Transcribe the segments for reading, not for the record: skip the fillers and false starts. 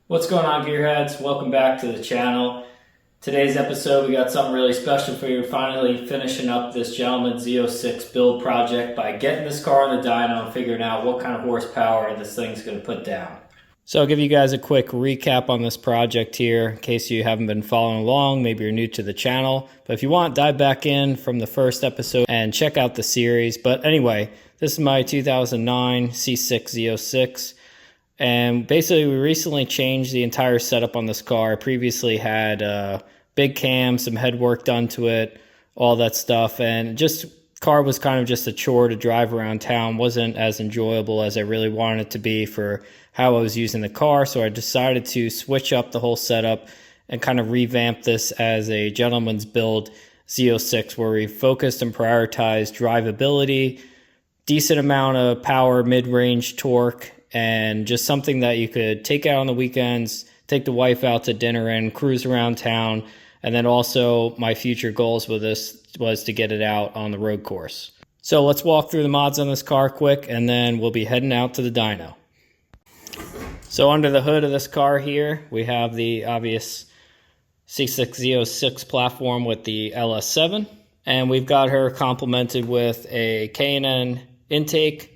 What's going on, gearheads? Welcome back to the channel. Today's episode, we got something really special for you. We're finally finishing up this gentleman's Z06 build project by getting this car on the dyno and figuring out what kind of horsepower this thing's going to put down. So I'll give you guys a quick recap on this project here in case you haven't been following along. Maybe you're new to the channel. But if you want, dive back in from the first episode and check out the series. But anyway, this is my 2009 C6 Z06. And basically, we recently changed the entire setup on this car. I previously had big cam, some head work done to it, all that stuff. And just car was kind of just a chore to drive around town. Wasn't as enjoyable as I really wanted it to be for how I was using the car. So I decided to switch up the whole setup and kind of revamp this as a gentleman's build Z06, where we focused and prioritized drivability, decent amount of power, mid-range torque, and just something that you could take out on the weekends, take the wife out to dinner and cruise around town. And then also my future goals with this was to get it out on the road course. So let's walk through the mods on this car quick, and then we'll be heading out to the dyno. So under the hood of this car here, we have the obvious C6 Z06 platform with the LS7. And we've got her complemented with a K&N intake,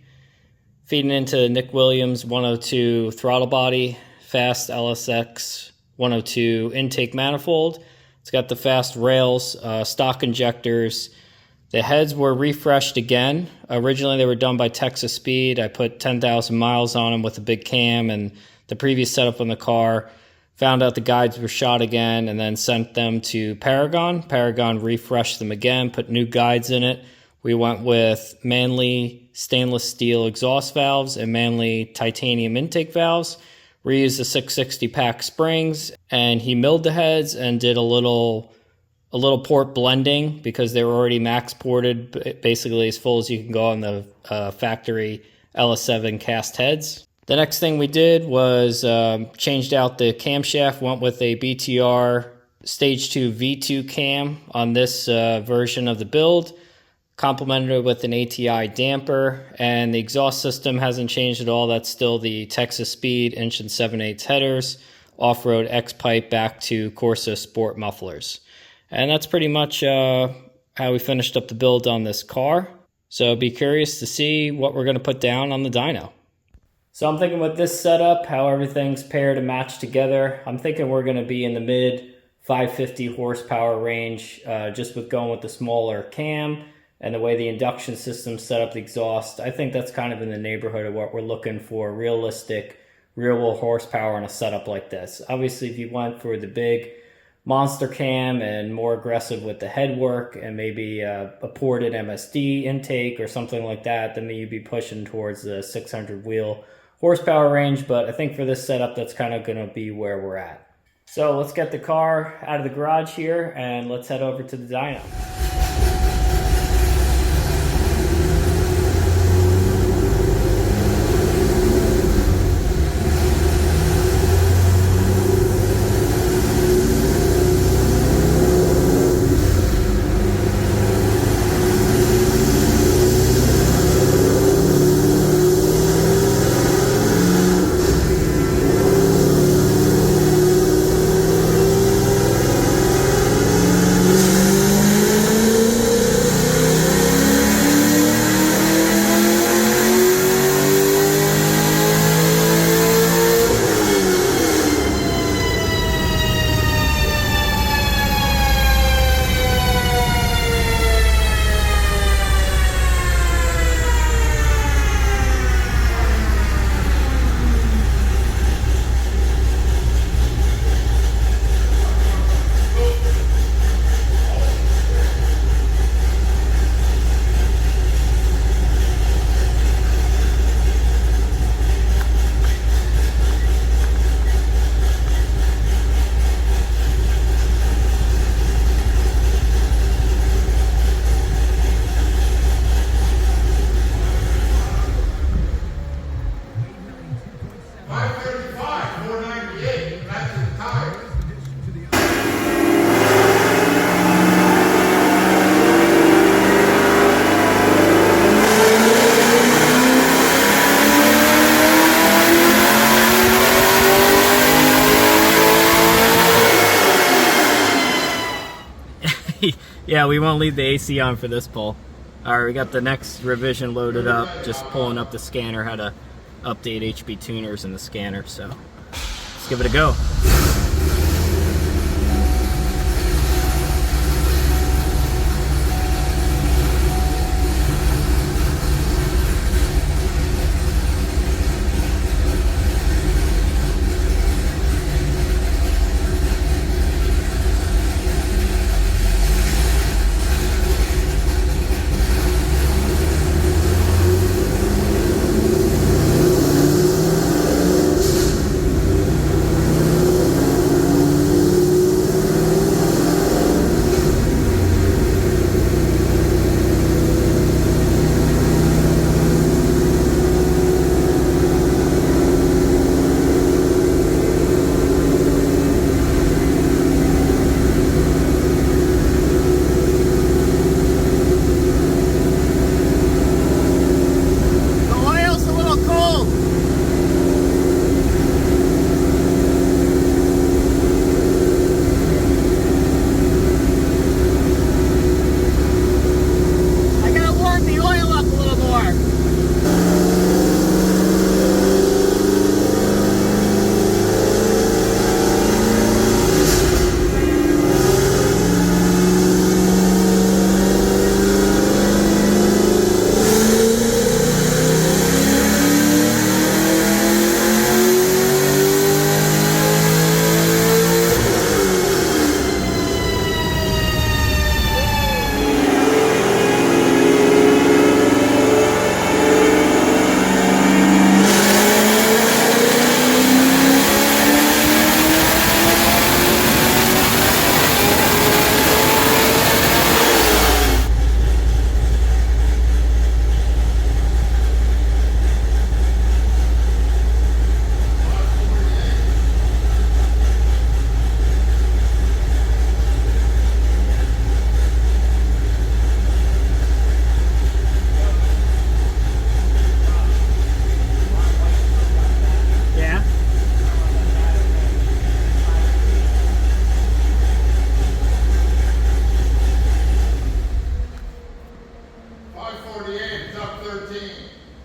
feeding into Nick Williams 102 throttle body, fast LSX 102 intake manifold. It's got the fast rails, stock injectors. The heads were refreshed again. Originally they were done by Texas Speed. I put 10,000 miles on them with a big cam and the previous setup on the car. Found out the guides were shot again and then sent them to Paragon. Paragon refreshed them again, put new guides in it. We went with Manley stainless steel exhaust valves and Manley titanium intake valves. Reused the 660 pack springs, and he milled the heads and did a little port blending because they were already max ported, basically as full as you can go on the factory LS7 cast heads. The next thing we did was changed out the camshaft, went with a BTR Stage 2 V2 cam on this version of the build. Complemented it with an ATI damper, and the exhaust system hasn't changed at all. That's still the Texas Speed 1 7/8 headers, off-road X-pipe back to Corsa Sport mufflers. And that's pretty much how we finished up the build on this car. So be curious to see what we're going to put down on the dyno. So I'm thinking with this setup, how everything's paired and matched together, I'm thinking we're going to be in the mid 550 horsepower range, just with going with the smaller cam. And the way the induction system set up the exhaust, I think that's kind of in the neighborhood of what we're looking for, realistic, real-world horsepower in a setup like this. Obviously, if you went for the big monster cam and more aggressive with the head work and maybe a ported MSD intake or something like that, then you'd be pushing towards the 600 wheel horsepower range. But I think for this setup, that's kind of going to be where we're at. So let's get the car out of the garage here and let's head over to the dyno. Yeah, we won't leave the AC on for this pull. Alright, we got the next revision loaded up, just pulling up the scanner, how to update HP tuners in the scanner, so let's give it a go.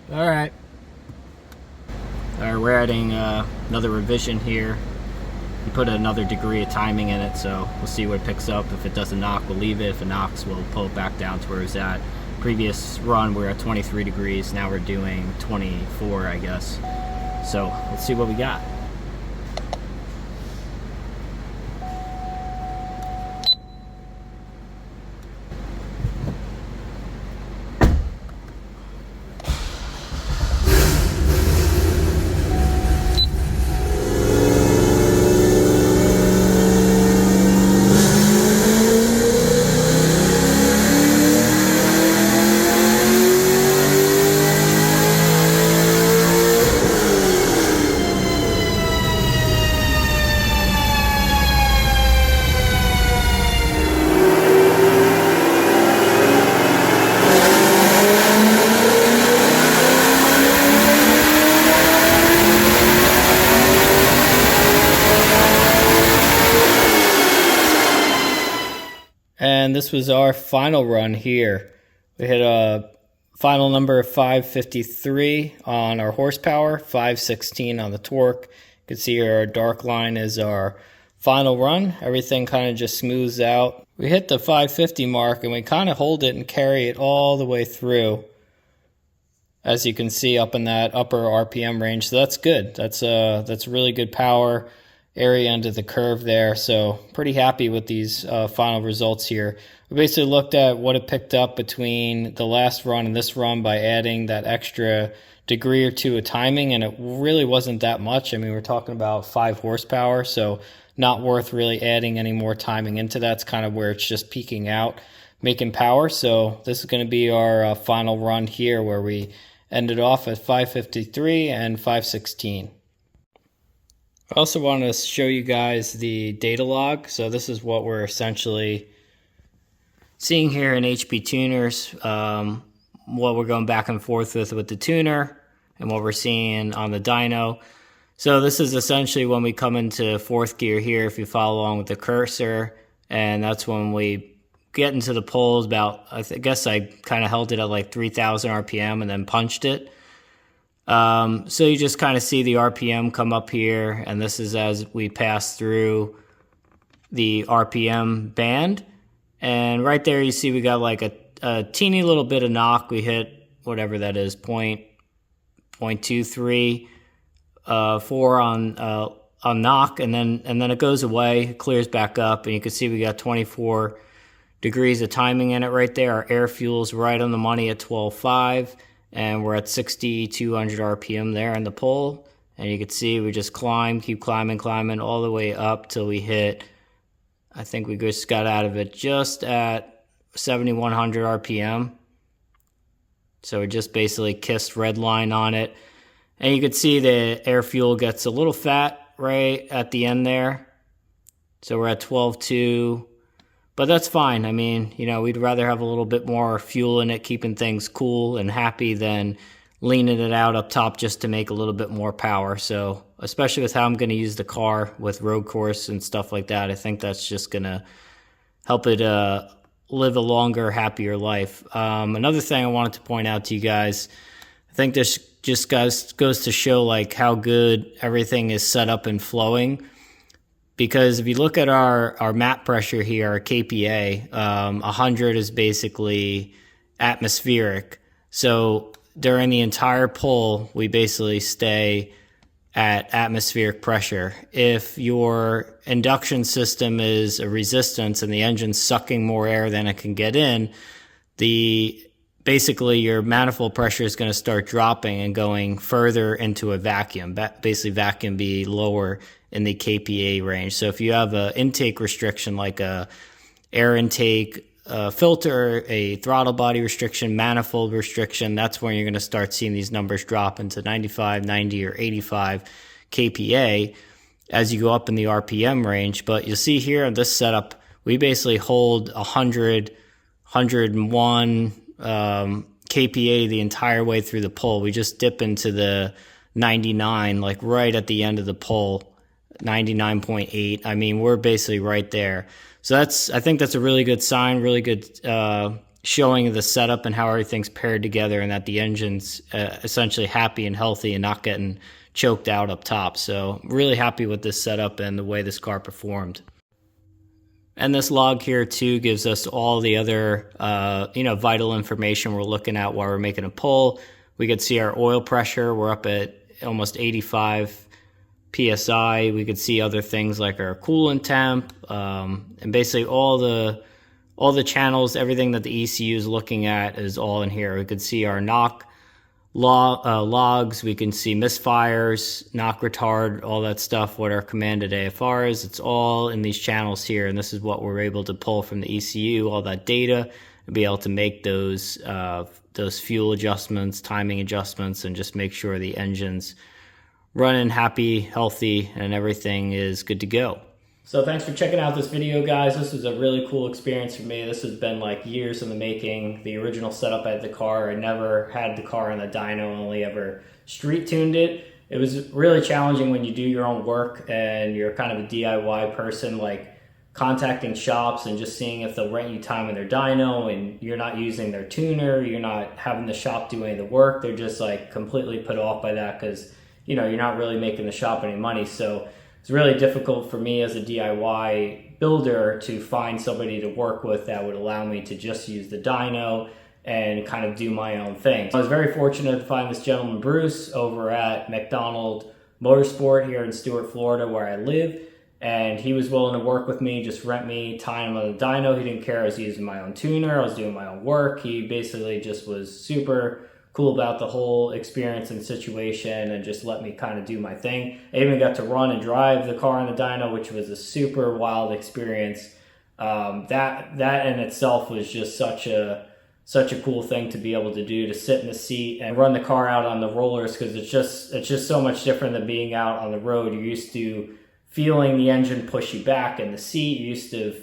Alright. Alright, we're adding another revision here. We put another degree of timing in it, so we'll see what it picks up. If it doesn't knock, we'll leave it. If it knocks, we'll pull it back down to where it was at. Previous run, we were at 23 degrees. Now we're doing 24, I guess. So let's see what we got. And this was our final run here. We hit a final number of 553 on our horsepower, 516 on the torque. You can see here our dark line is our final run. Everything kind of just smooths out. We hit the 550 mark and we kind of hold it and carry it all the way through, as you can see up in that upper RPM range. So that's good. That's really good power area under the curve there. So pretty happy with these final results here. We basically looked at what it picked up between the last run and this run by adding that extra degree or two of timing, and it really wasn't that much. I mean, we're talking about 5 horsepower, so not worth really adding any more timing into that. It's kind of where it's just peaking out, making power. So this is going to be our final run here, where we ended off at 553 and 516. I also want to show you guys the data log. So this is what we're essentially seeing here in HP tuners, what we're going back and forth with the tuner and what we're seeing on the dyno. So this is essentially when we come into 4th gear here, if you follow along with the cursor, and that's when we getting to the poles about, I guess I kind of held it at like 3,000 RPM and then punched it. So you just kind of see the RPM come up here, and this is as we pass through the RPM band. And right there you see we got like a teeny little bit of knock. We hit whatever that is, 0.23, 4 on knock, and then it goes away, clears back up, and you can see we got 24 degrees of timing in it right there. Our air fuel's right on the money at 12.5, and we're at 6,200 RPM there in the pole. And you can see we just keep climbing all the way up till we hit, I think we just got out of it just at 7,100 RPM. So we just basically kissed red line on it. And you can see the air fuel gets a little fat right at the end there. So we're at 12.2. But that's fine. I mean, you know, we'd rather have a little bit more fuel in it, keeping things cool and happy, than leaning it out up top just to make a little bit more power. So especially with how I'm going to use the car with road course and stuff like that, I think that's just going to help it live a longer, happier life. Another thing I wanted to point out to you guys, I think this just goes to show like how good everything is set up and flowing. Because if you look at our map pressure here, our KPA, 100 is basically atmospheric. So during the entire pull, we basically stay at atmospheric pressure. If your induction system is a resistance and the engine's sucking more air than it can get in, basically your manifold pressure is going to start dropping and going further into a vacuum. Basically, vacuum be lower in the KPA range. So if you have an intake restriction like a air intake filter, a throttle body restriction, manifold restriction, that's when you're going to start seeing these numbers drop into 95, 90, or 85 KPA as you go up in the RPM range. But you'll see here in this setup, we basically hold 100, 101 KPA the entire way through the pull. We just dip into the 99, like right at the end of the pull, 99.8. I mean, we're basically right there. So I think that's a really good sign, really good showing of the setup and how everything's paired together, and that the engine's essentially happy and healthy and not getting choked out up top. So really happy with this setup and the way this car performed. And this log here too gives us all the other vital information we're looking at while we're making a pull. We could see our oil pressure. We're up at almost 85 PSI. We could see other things like our coolant temp, and basically all the channels, everything that the ECU is looking at is all in here. We could see our knock logs. We can see misfires, knock retard, all that stuff, what our commanded AFR is. It's all in these channels here, and this is what we're able to pull from the ECU, all that data, and be able to make those fuel adjustments, timing adjustments, and just make sure the engine's running happy, healthy, and everything is good to go. So thanks for checking out this video, guys. This was a really cool experience for me. This has been like years in the making. The original setup I had the car, I never had the car on the dyno, only ever street tuned it. It was really challenging when you do your own work and you're kind of a DIY person, like contacting shops and just seeing if they'll rent you time in their dyno, and you're not using their tuner, you're not having the shop do any of the work. They're just like completely put off by that because you're not really making the shop any money. So it's really difficult for me as a DIY builder to find somebody to work with that would allow me to just use the dyno and kind of do my own thing. So I was very fortunate to find this gentleman, Bruce, over at McDonald Motorsport here in Stuart, Florida, where I live. And he was willing to work with me, just rent me time on the dyno. He didn't care. I was using my own tuner. I was doing my own work. He basically just was super cool about the whole experience and situation and just let me kind of do my thing. I even got to run and drive the car on the dyno, which was a super wild experience. That in itself was just such a cool thing to be able to do, to sit in the seat and run the car out on the rollers, because it's just so much different than being out on the road. You're used to feeling the engine push you back in the seat. You're used to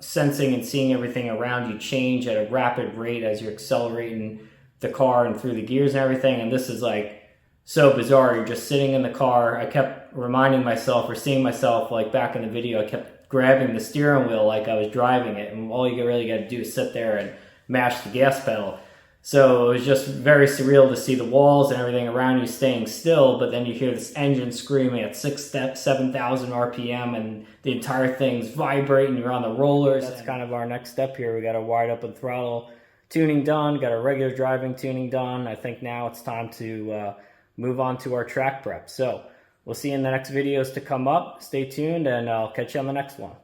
sensing and seeing everything around you change at a rapid rate as you're accelerating the car and through the gears and everything. And this is like so bizarre. You're just sitting in the car. I kept kept reminding myself or seeing myself, like back in the video, I kept grabbing the steering wheel like I was driving it, and all you really got to do is sit there and mash the gas pedal. So it was just very surreal to see the walls and everything around you staying still, but then you hear this engine screaming at 7,000 RPM, and the entire thing's vibrating. You're on the rollers. That's kind of our next step here. We got our wide open throttle tuning done, got our regular driving tuning done. I think now it's time to move on to our track prep. So we'll see you in the next videos to come up. Stay tuned, and I'll catch you on the next one.